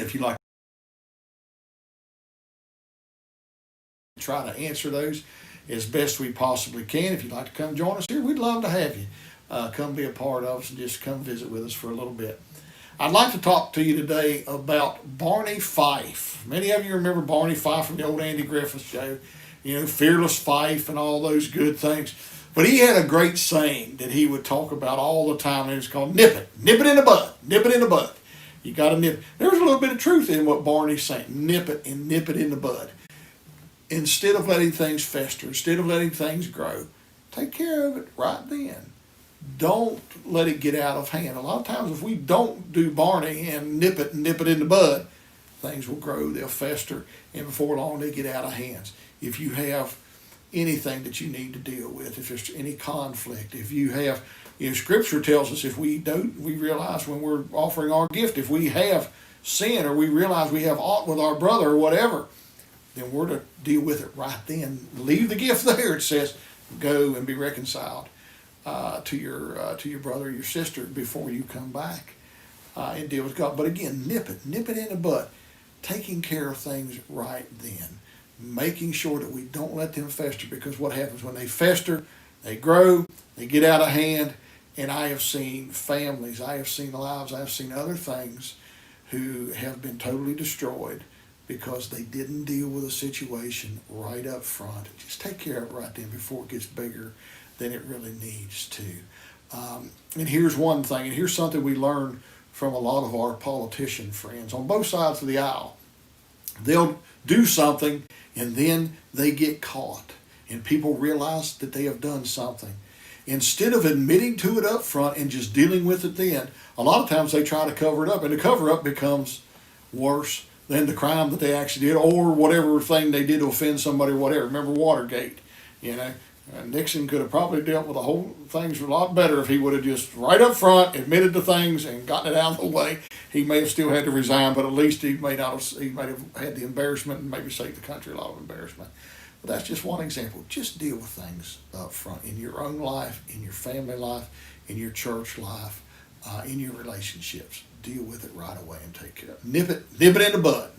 if you like to try to answer those as best we possibly can. If you'd like to come join us here, we'd love to have you. Come be a part of us and just come visit with us for a little bit. I'd like to talk to you today about Barney Fife. Many of you remember Barney Fife from the old Andy Griffith show, Fearless Fife and all those good things. But he had a great saying that he would talk about all the time, and it was called nip it in the bud, nip it in the bud. You got to nip. There's a little bit of truth in what Barney's saying. Nip it and nip it in the bud. Instead of letting things fester, instead of letting things grow, take care of it right then. Don't let it get out of hand. A lot of times if we don't do Barney and nip it in the bud, things will grow, they'll fester, and before long they get out of hands. If you have anything that you need to deal with, if there's any conflict, if you have, Scripture tells us if we realize when we're offering our gift, if we have sin or we realize we have aught with our brother or whatever, then we're to deal with it right then. Leave the gift there. It says, go and be reconciled to your brother or your sister before you come back and deal with God. But again, nip it in the bud. Taking care of things right then. Making sure that we don't let them fester, because what happens when they fester, they grow, they get out of hand. And I have seen families, I have seen lives, I have seen other things who have been totally destroyed because they didn't deal with a situation right up front. Just take care of it right then before it gets bigger than it really needs to. And here's one thing, and here's something we learn from a lot of our politician friends on both sides of the aisle. They'll do something and then they get caught and people realize that they have done something. Instead of admitting to it up front and just dealing with it then, a lot of times they try to cover it up, and the cover up becomes worse than the crime that they actually did, or whatever thing they did to offend somebody or whatever. Remember Watergate, Nixon could have probably dealt with the whole things a lot better if he would have just right up front admitted to things and gotten it out of the way. He may have still had to resign, but at least he might have had the embarrassment and maybe saved the country a lot of embarrassment. But that's just one example. Just deal with things up front in your own life, in your family life, in your church life, in your relationships. Deal with it right away and take care of it. Nip it in the bud.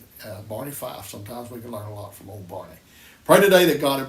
Barney Fife. Sometimes we can learn a lot from old Barney. Pray today that God